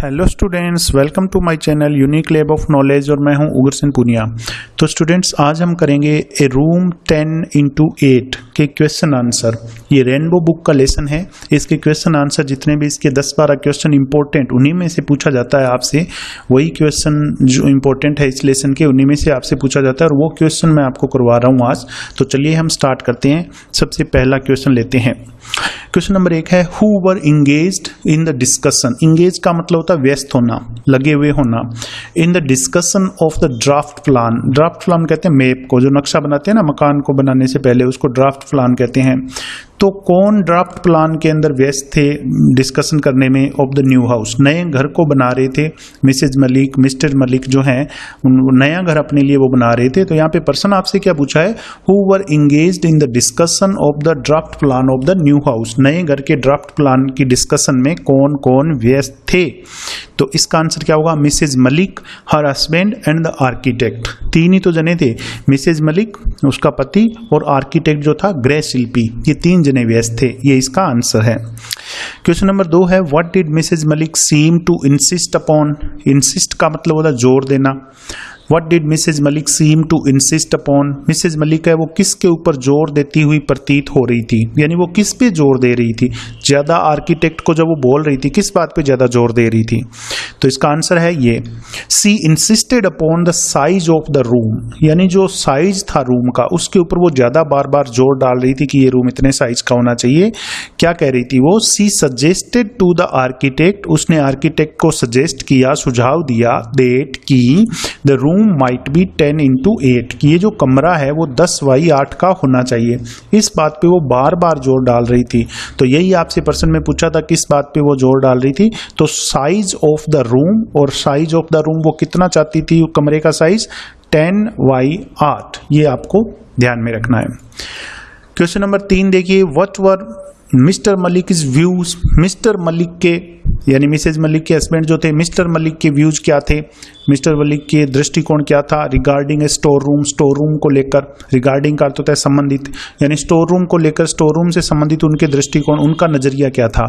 Hello students, welcome to my channel unique lab of knowledge और मैं हूं उग्रसेन पुनिया। तो स्टूडेंट्स, आज हम करेंगे ए रूम 10x8 के क्वेश्चन आंसर। ये रेनबो बुक का लेसन है। इसके क्वेश्चन आंसर जितने भी इसके 10-12 क्वेश्चन इंपॉर्टेंट उन्हीं में से पूछा जाता है आपसे। वही क्वेश्चन जो इंपॉर्टेंट है इस लेसन के उन्हीं में से आपसे पूछा जाता है और वो क्वेश्चन मैं आपको करवा रहा हूँ आज। तो चलिए हम स्टार्ट करते हैं। सबसे पहला क्वेश्चन लेते हैं। क्वेश्चन नंबर 1 है who were engaged in the discussion. Engage का मतलब होता है व्यस्त होना, लगे हुए होना। In the discussion of the draft plan. Draft plan कहते हैं मैप को, जो नक्शा बनाते हैं ना मकान को बनाने से पहले, उसको ड्राफ्ट प्लान कहते हैं। तो कौन ड्राफ्ट प्लान के अंदर व्यस्त थे डिस्कशन करने में ऑफ द न्यू हाउस। नए घर को बना रहे थे मिसेज मलिक, मिस्टर मलिक जो हैं नया घर अपने लिए वो बना रहे थे। तो यहाँ पे पर्सन आपसे क्या पूछा है, who were engaged in the discussion of the draft plan of the new house. नए घर के ड्राफ्ट प्लान की डिस्कशन में कौन कौन व्यस्त थे। तो इसका आंसर क्या होगा, Mrs Malik, her husband and the architect. तीन ही तो जने थे, मिसेज मलिक, उसका पति, और आर्किटेक्ट जो था गृह शिल्पी। ये तीन जने व्यस्त थे। ये इसका आंसर है। क्वेश्चन नंबर 2 है what did Mrs Malik seem to insist upon. Insist का मतलब होता है जोर देना। What did Mrs Malik seem to insist upon. Mrs Malik है वो किसके ऊपर जोर देती हुई प्रतीत हो रही थी, यानी वो किस पे जोर दे रही थी ज्यादा। आर्किटेक्ट को जब वो बोल रही थी किस बात पे ज्यादा जोर दे रही थी। तो इसका आंसर है ये, she insisted upon the size of the room. यानी जो साइज था रूम का उसके ऊपर वो ज्यादा बार बार जोर डाल रही थी कि ये रूम इतने साइज का होना चाहिए। क्या कह रही थी वो, सी सजेस्टेड टू द आर्किटेक्ट। उसने आर्किटेक्ट को सजेस्ट किया, सुझाव दिया, डेट की the room might be 10x8 कि ये जो कमरा है वो 10x8 का होना चाहिए। इस बात पे वो बार बार जोर डाल रही थी। तो यही आपसे प्रश्न में पूछा था किस बात पे वो जोर डाल रही थी। तो साइज ऑफ द रूम, और साइज ऑफ द रूम वो कितना चाहती थी, कमरे का साइज 10x8। ये आपको ध्यान में रखना है। क्वेश्चन नंबर 3 देखिए, what were mister Malik is views. Mister Malik के यानी मिसेज मलिक के हस्बैंड जो थे, मिस्टर मलिक के व्यूज क्या थे, मिस्टर मलिक के दृष्टिकोण क्या था रिगार्डिंग ए स्टोर रूम। स्टोर रूम को लेकर, रिगार्डिंग का अर्थ होता है संबंधित, यानी स्टोर रूम को लेकर, स्टोर रूम से संबंधित उनके दृष्टिकोण, उनका नजरिया क्या था।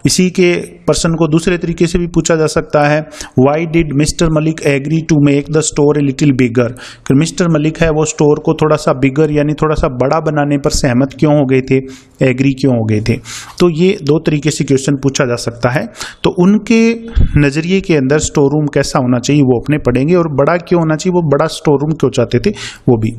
इसी के प्रश्न को दूसरे तरीके से भी पूछा जा सकता है, why did Mr Malik agree to make the store a little bigger. Mr Malik है वो स्टोर को थोड़ा सा बिगर यानी थोड़ा सा बड़ा बनाने पर सहमत क्यों हो गए थे, एग्री क्यों हो गए थे। तो ये दो तरीके से क्वेश्चन पूछा जा सकता है। तो उनके नजरिए के अंदर स्टोर रूम कैसा होना चाहिए वो अपने पढ़ेंगे, और बड़ा क्यों होना चाहिए, वो बड़ा स्टोर रूम क्यों चाहते थे वो भी।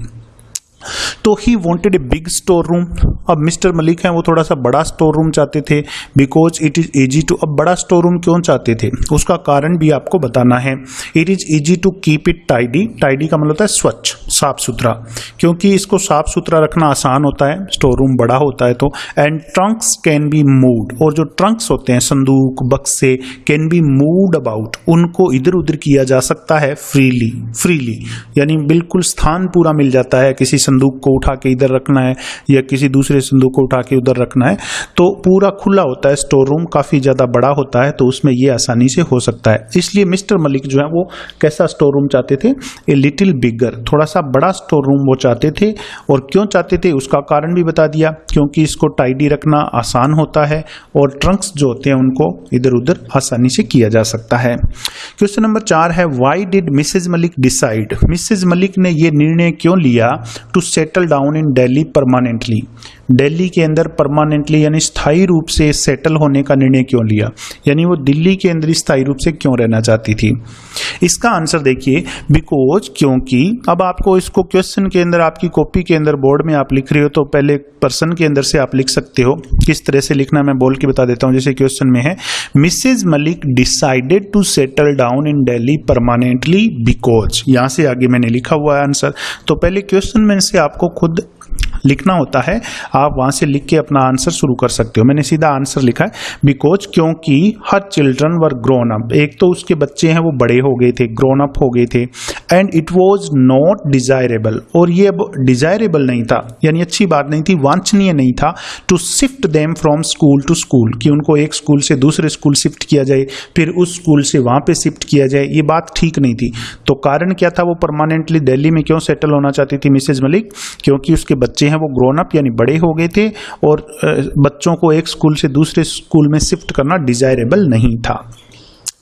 तो he wanted a big store room. अब मिस्टर मलिक हैं वो थोड़ा सा बड़ा स्टोर रूम चाहते थे, because it is easy to. अब बड़ा स्टोर रूम क्यों चाहते थे उसका कारण भी आपको बताना है। It is easy to keep it tidy. Tidy का मतलब होता है स्वच्छ, साफ सुथरा, क्योंकि इसको साफ सुथरा रखना आसान होता है, स्टोर रूम बड़ा होता है तो। And Trunks can be moved, और जो ट्रंक्स होते हैं संदूक बक्से, कैन बी मूव्ड अबाउट, उनको इधर उधर किया जा सकता है फ्रीली, यानी बिल्कुल स्थान पूरा मिल जाता है। किसी संदूक को उठा के इधर रखना है या किसी दूसरे संदूक को उठा के उधर रखना है तो पूरा खुला होता है। स्टोर रूम काफी ज्यादा बड़ा होता है तो उसमें ये आसानी से हो सकता है। इसलिए मिस्टर मलिक जो है वो कैसा स्टोर रूम चाहते थे, ए लिटिल बिगर, थोड़ा सा बड़ा स्टोर रूम वो चाहते थे। और क्यों चाहते थे उसका कारण भी बता दिया, क्योंकि इसको टाइडी रखना आसान होता है और ट्रंक्स जो होते हैं उनको इधर उधर आसानी से किया जा सकता है। क्वेश्चन नंबर 4 है why did Mrs Malik decide. Mrs Malik ने ये निर्णय क्यों लिया to settle down in Delhi permanently. Delhi के अंदर परमानेंटली यानी स्थायी रूप से सेटल होने का निर्णय क्यों लिया, यानी वो दिल्ली के अंदर स्थायी रूप से क्यों रहना चाहती थी। इसका आंसर देखिए, बिकॉज, क्योंकि। अब आपको इसको क्वेश्चन के अंदर आपकी कॉपी के अंदर बोर्ड में आप लिख रहे हो तो पहले पर्सन के अंदर से आप लिख सकते हो। किस तरह से लिखना मैं बोल के बता देता हूं। जैसे क्वेश्चन में है Mrs Malik decided to settle down in Delhi permanently because, यहां से आगे मैंने लिखा हुआ है आंसर। तो पहले क्वेश्चन में से आपको खुद लिखना होता है, आप वहां से लिख के अपना आंसर शुरू कर सकते हो। मैंने सीधा आंसर लिखा है बिकॉज, क्योंकि her children were grown up. एक तो उसके बच्चे हैं वो बड़े हो गए थे, ग्रोन अप हो गए थे। And it was not desirable, और ये अब डिजायरेबल नहीं था यानी अच्छी बात नहीं थी, वांछनीय नहीं था, to shift them from school to school, कि उनको एक स्कूल से दूसरे स्कूल शिफ्ट किया जाए, फिर उस स्कूल से वहां पे शिफ्ट किया जाए, ये बात ठीक नहीं थी। तो कारण क्या था, वो परमानेंटली दिल्ली में क्यों सेटल होना चाहती थी मिसेज मलिक, क्योंकि उसके बच्चे हैं वो ग्रोन अप यानी बड़े हो गए थे और बच्चों को एक स्कूल से दूसरे स्कूल में शिफ्ट करना डिजायरेबल नहीं था।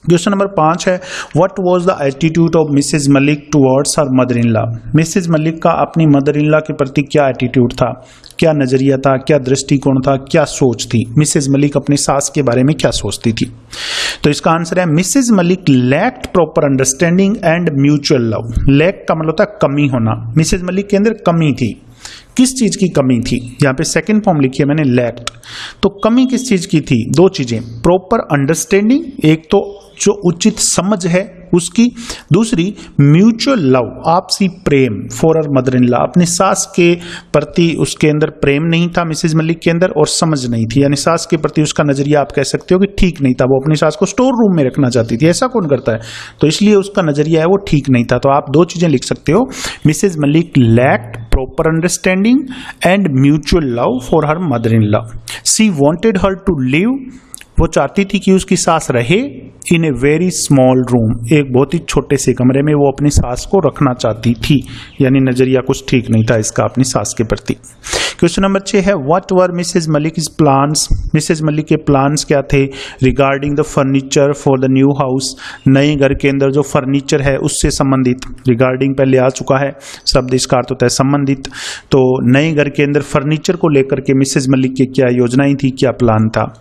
क्वेश्चन नंबर 5 है, what was the attitude of Mrs Malik towards her mother in law. Mrs Malik का अपनी मदर इन लॉ के प्रति क्या एटीट्यूड था, क्या नजरिया था, क्या दृष्टिकोण था, क्या सोच थी। मिसेज मलिक अपनी सास के बारे में क्या सोचती थी। तो इसका आंसर है Mrs Malik lacked proper understanding and mutual love. Lack का मतलब होता है कमी होना। मिसेज मलिक के अंदर कमी थी। किस चीज की कमी थी, यहाँ पे सेकंड फॉर्म लिखी है मैंने लैक्ड। तो कमी किस चीज की थी, दो चीजें, प्रॉपर अंडरस्टैंडिंग, एक तो जो उचित समझ है उसकी, दूसरी म्यूचुअल लव, आपसी प्रेम for her mother in law. अपनी सास के प्रति उसके अंदर प्रेम नहीं था मिसेज मलिक के अंदर, और समझ नहीं थी, यानी सास के प्रति उसका नजरिया आप कह सकते हो कि ठीक नहीं था। वो अपनी सास को स्टोर रूम में रखना चाहती थी, ऐसा कौन करता है, तो इसलिए उसका नजरिया है वो ठीक नहीं था। तो आप दो चीजें लिख सकते हो, Mrs Malik lacked proper understanding and mutual love for her mother in law. She wanted her to live, वो चाहती थी कि उसकी सास रहे in a very small room, एक बहुत ही छोटे से कमरे में वो अपनी सास को रखना चाहती थी, यानी नजरिया कुछ ठीक नहीं था इसका अपनी सास के प्रति। क्वेश्चन नंबर 6 है, what were Mrs Malik is plans. Mrs Malik के प्लान्स क्या थे regarding the furniture for the new house. नए घर के अंदर जो फर्नीचर है उससे संबंधित, रिगार्डिंग पहले आ चुका है, शब्द इसका अर्थ होता है संबंधित। तो नए घर के अंदर फर्नीचर को लेकर के मिसेज मलिक की क्या योजनाएं थी, क्या प्लान था।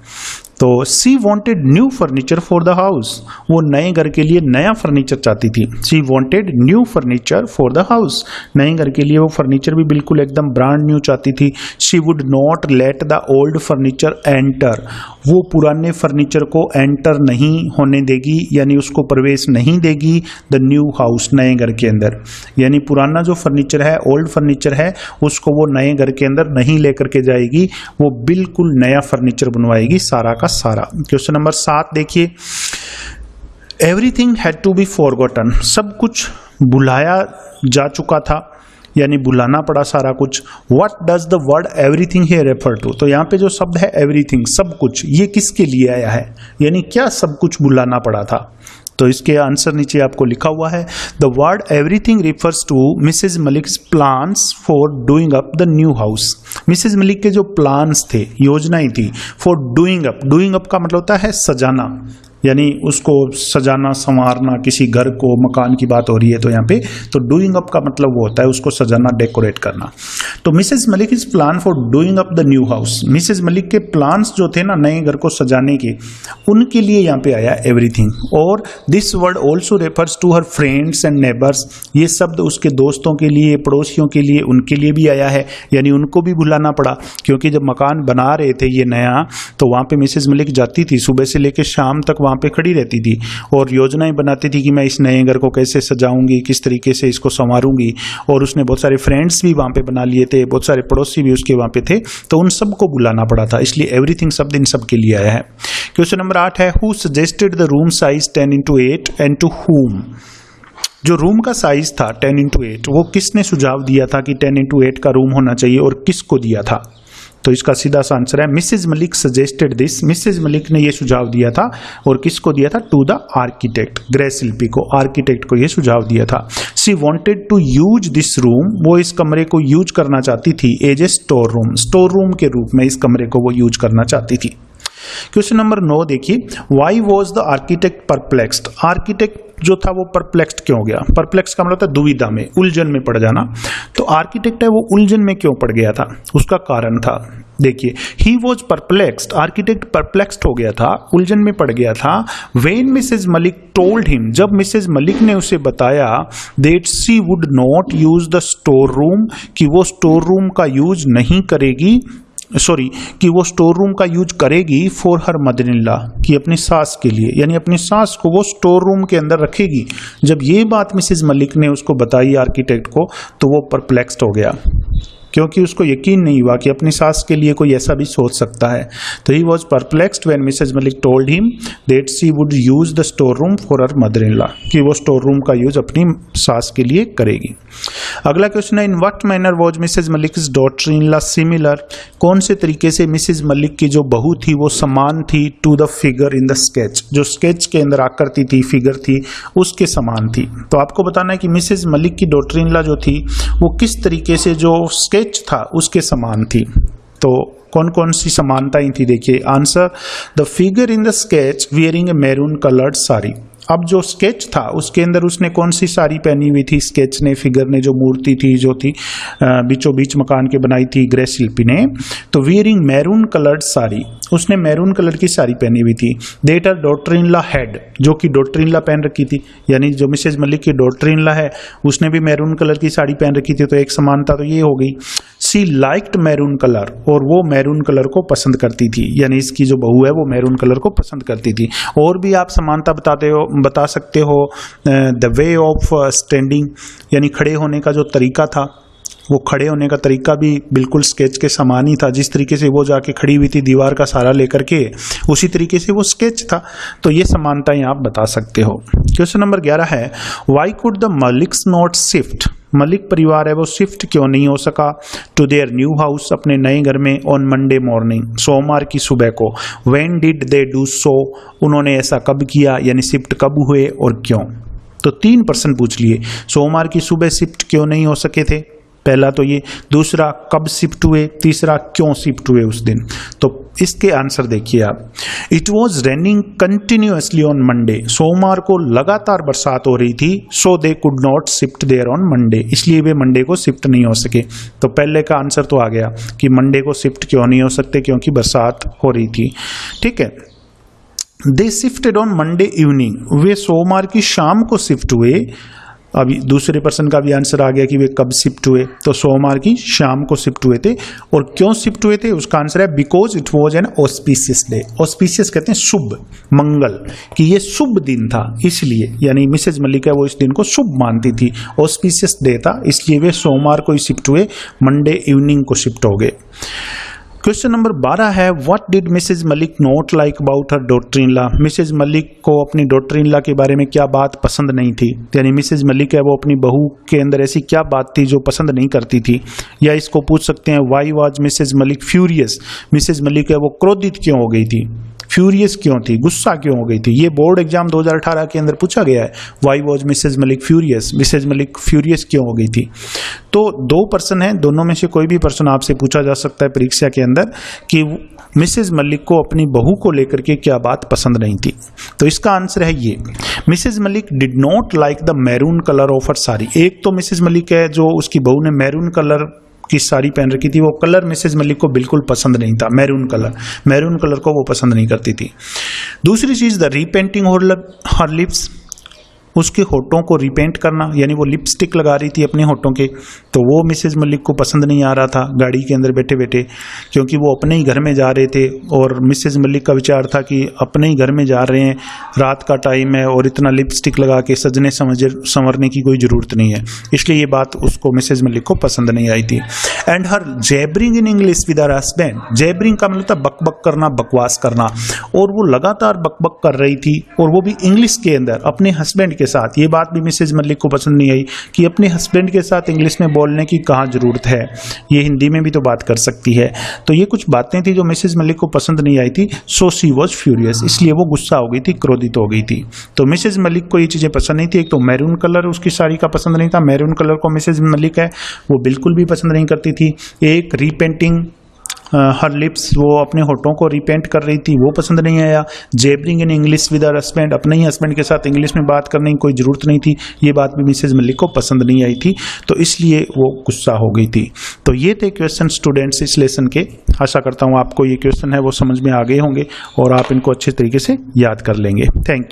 तो she wanted new furniture for the house, वो नए घर के लिए नया फर्नीचर चाहती थी। She wanted new furniture for the house, नए घर के लिए वो फर्नीचर भी बिल्कुल एकदम ब्रांड न्यू चाहती थी। She would not let the old furniture enter, वो पुराने फर्नीचर को एंटर नहीं होने देगी, यानी उसको प्रवेश नहीं देगी द न्यू हाउस, नए घर के अंदर। यानी पुराना जो फर्नीचर है, ओल्ड फर्नीचर है, उसको वो नए घर के अंदर नहीं लेकर के जाएगी, वो बिल्कुल नया फर्नीचर बनवाएगी सारा का सारा। क्वेश्चन नंबर 7 देखिए, everything had to be forgotten, सब कुछ भुलाया जा चुका था, यानी भुलाना पड़ा सारा कुछ। What does the word everything here refer to, तो यहाँ पे जो शब्द है एवरीथिंग, सब कुछ, ये किसके लिए आया है, यानी क्या सब कुछ भुलाना पड़ा था। तो इसके आंसर नीचे आपको लिखा हुआ है, the word everything refers to Mrs Malik's plans for doing up the new house. Mrs Malik के जो प्लान्स थे, योजनाएं थी, for doing up, doing up का मतलब होता है सजाना, यानी उसको सजाना संवारना, किसी घर को, मकान की बात हो रही है तो यहाँ पे, तो डूइंग अप का मतलब वो होता है उसको सजाना, डेकोरेट करना। तो Mrs Malik is plan for doing up the new house, Mrs Malik के प्लान्स जो थे ना नए घर को सजाने के, उनके लिए यहाँ पे आया एवरीथिंग। और this word also refers to her friends and neighbours, ये शब्द उसके दोस्तों के लिए, पड़ोसियों के लिए, उनके लिए भी आया है, यानी उनको भी भुलाना पड़ा, क्योंकि जब मकान बना रहे थे ये नया, तो वहाँ पे मिसेज मलिक जाती थी, सुबह से लेकर शाम तक वहाँ पे खड़ी रहती थी और योजनाएं बनाती थी कि मैं इस नए घर को कैसे सजाऊंगी, किस तरीके से इसको संवारूंगी। और उसने बहुत सारे फ्रेंड्स भी वहाँ पे बना लिए थे, बहुत सारे पड़ोसी भी उसके वहाँ पे थे, तो उन सबको बुलाना पड़ा था, इसलिए एवरीथिंग शब्द इन सब के लिए आया है। क्वेश्चन नंबर 8 है, who suggested the room size 10x8 and to whom। जो रूम का साइज था 10x8, वो किसने सुझाव दिया था कि 10x8 का रूम होना चाहिए, और किसको दिया था। तो इसका सीधा सा आंसर है Mrs Malik suggested this, Mrs Malik ने ये सुझाव दिया था, और किसको दिया था, टू द आर्किटेक्ट, गृह शिल्पी को, आर्किटेक्ट को ये सुझाव दिया था। She wanted to use this room, वो इस कमरे को यूज करना चाहती थी as a store room, store room के रूप में इस कमरे को वो यूज करना चाहती थी। क्वेश्चन नंबर 9 देखिए, why was the architect perplexed, architect जो था वो परप्लेक्स्ड क्यों हो गया। परप्लेक्स का मतलब होता है दुविधा में, उलझन में पड़ जाना। तो आर्किटेक्ट है वो उलझन में क्यों पड़ गया था, उसका कारण था, देखिए, he was perplexed, architect perplexed हो गया था, उलझन में पड़ गया था। When Mrs Malik told him, जब मिसेज मलिक ने उसे बताया that she would not use the store room, कि वो स्टोर रूम का यूज नहीं करेगी, कि वो स्टोर रूम का यूज करेगी for her mother in law, कि अपनी सास के लिए, यानी अपनी सास को वो स्टोर रूम के अंदर रखेगी। जब ये बात मिसेज मलिक ने उसको बताई आर्किटेक्ट को, तो वो परप्लेक्स्ड हो गया, क्योंकि उसको यकीन नहीं हुआ कि अपनी सास के लिए कोई ऐसा भी सोच सकता है। तो he was perplexed when Mrs Malik told him that she would use the store room for her mother in law, कि वो स्टोर रूम का यूज अपनी सास के लिए करेगी। अगला क्वेश्चन है, in what manner was Mrs Malik's daughter in law similar, कौन से तरीके से मिसेज मलिक की जो बहू थी वो समान थी to the figure in the sketch, जो स्केच के अंदर आकृति थी, फिगर थी, उसके समान थी। तो आपको बताना है कि मिसेज मलिक की डॉटर इन लॉ जो थी वो किस तरीके से जो स्केच था उसके समान थी। तो कौन कौन सी समानताएं थी देखिए। Answer, the figure in the sketch wearing A maroon coloured sari. अब जो स्केच था उसके अंदर उसने कौन सी साड़ी पहनी हुई थी, स्केच ने, फिगर ने, जो मूर्ति थी जो थी बीचों बीच मकान के बनाई थी गृह शिल्पी ने, तो वियरिंग मैरून कलर्ड साड़ी, उसने मैरून कलर की साड़ी पहनी हुई थी। That her daughter in law had, जो कि डॉटर इन लॉ पहन रखी थी, यानी जो मिसेज मलिक की डॉटर इन लॉ है उसने भी मैरून कलर की साड़ी पहन रखी थी, तो एक समानता तो ये हो गई। सी लाइक्ड मैरून कलर, और वो मैरून कलर को पसंद करती थी, यानी इसकी जो बहू है वो मैरून कलर को पसंद करती थी। और भी आप समानता बता सकते हो, द वे ऑफ स्टैंडिंग, यानी खड़े होने का जो तरीका था, वो खड़े होने का तरीका भी बिल्कुल स्केच के समान ही था। जिस तरीके से वो जाके खड़ी हुई थी दीवार का सहारा लेकर के, उसी तरीके से वो स्केच था। तो ये समानताएं आप बता सकते हो। क्वेश्चन नंबर 11 है, why could the Malik's not shift, Malik परिवार है वो शिफ्ट क्यों नहीं हो सका टू देयर न्यू हाउस, अपने नए घर में, ऑन मंडे मॉर्निंग, सोमवार की सुबह को। When did they do so, उन्होंने ऐसा कब किया, यानी शिफ्ट कब हुए और क्यों। तो 3 प्रश्न पूछ लिए, सोमवार की सुबह शिफ्ट क्यों नहीं हो सके थे, पहला तो ये, दूसरा कब शिफ्ट हुए, तीसरा क्यों शिफ्ट हुए उस दिन। तो इसके आंसर देखिए आप। It was raining continuously on Monday, सोमवार को लगातार बरसात हो रही थी, so they could not shift there on Monday, इसलिए वे मंडे को शिफ्ट नहीं हो सके। तो पहले का आंसर तो आ गया कि मंडे को शिफ्ट क्यों नहीं हो सकते, क्योंकि बरसात हो रही थी। ठीक है, they shifted on Monday evening, वे सोमवार की शाम को शिफ्ट हुए। अभी दूसरे पर्सन का भी आंसर आ गया कि वे कब शिफ्ट हुए, तो सोमवार की शाम को शिफ्ट हुए थे। और क्यों शिफ्ट हुए थे, उसका आंसर है because it was an auspicious day. Auspicious कहते हैं शुभ, मंगल, कि ये शुभ दिन था, इसलिए, यानी मिसेज मलिक है वो इस दिन को शुभ मानती थी, ऑस्पिशियस डे था, इसलिए वे सोमवार को ही शिफ्ट हुए, मंडे इवनिंग को शिफ्ट हो गए। क्वेश्चन नंबर 12 है, what did Mrs Malik not like about her daughter in law, Mrs Malik को अपनी डॉटर इन लॉ के बारे में क्या बात पसंद नहीं थी, यानी मिसेज मलिक है वो अपनी बहू के अंदर ऐसी क्या बात थी जो पसंद नहीं करती थी। या इसको पूछ सकते हैं, why was Mrs Malik furious, Mrs Malik है वो क्रोधित क्यों हो गई थी, फ्यूरियस क्यों थी, गुस्सा क्यों हो गई थी। ये बोर्ड एग्जाम 2018 के अंदर पूछा गया है, why was Mrs Malik furious, Mrs Malik furious क्यों हो गई थी। तो 2 पर्सन हैं, दोनों में से कोई भी पर्सन आपसे पूछा जा सकता है परीक्षा के अंदर कि मिसेज मलिक को अपनी बहू को लेकर के क्या बात पसंद नहीं थी। तो इसका आंसर है ये, Mrs Malik did not like the maroon colour of her sari. एक तो मिसेज मलिक है जो उसकी बहू ने मैरून कलर की साड़ी पहन रखी थी, वो कलर मिसेज मलिक को बिल्कुल पसंद नहीं था, मैरून कलर को वो पसंद नहीं करती थी। दूसरी चीज, द रीपेंटिंग हर लिप्स, उसके होठों को रिपेंट करना, यानी वो लिपस्टिक लगा रही थी अपने होठों के, तो वो मिसेज मलिक को पसंद नहीं आ रहा था गाड़ी के अंदर बैठे बैठे, क्योंकि वो अपने ही घर में जा रहे थे और मिसेज मलिक का विचार था कि अपने ही घर में जा रहे हैं, रात का टाइम है और इतना लिपस्टिक लगा के सजने संवरने की कोई ज़रूरत नहीं है, इसलिए ये बात उसको मिसेज मलिक को पसंद नहीं आई थी। And her jabbering in English with her husband, jabbering का मतलब बकबक करना, बकवास करना, और वो लगातार बकबक कर रही थी और वो भी इंग्लिश के अंदर अपने हस्बैंड के साथ। ये बात भी मिसेज मलिक को पसंद नहीं आई कि अपने हस्बैंड के साथ इंग्लिश में बोलने की कहाँ जरूरत है, ये हिंदी में भी तो बात कर सकती है। तो ये कुछ बातें थी जो मिसेज मलिक को पसंद नहीं आई थी, सो शी वॉज फ्यूरियस, इसलिए वो गुस्सा हो गई थी, क्रोधित हो गई थी। तो मिसेज मलिक को ये चीजें पसंद नहीं थी। एक तो मैरून कलर उसकी साड़ी का पसंद नहीं था, मैरून कलर को मिसेज मलिक है वो बिल्कुल भी पसंद नहीं करती थी। एक रीपेंटिंग हर लिप्स, वो अपने होठों को रिपेंट कर रही थी, वो पसंद नहीं आया। Jabbering in English with her husband, अपने ही हस्बैंड के साथ इंग्लिश में बात करने की कोई ज़रूरत नहीं थी, ये बात भी मिसेज मलिक को पसंद नहीं आई थी, तो इसलिए वो गुस्सा हो गई थी। तो ये थे क्वेश्चन स्टूडेंट्स इस लेसन के। आशा करता हूँ आपको ये क्वेश्चन है वो समझ में आ गए होंगे और आप इनको अच्छे तरीके से याद कर लेंगे। Thank you.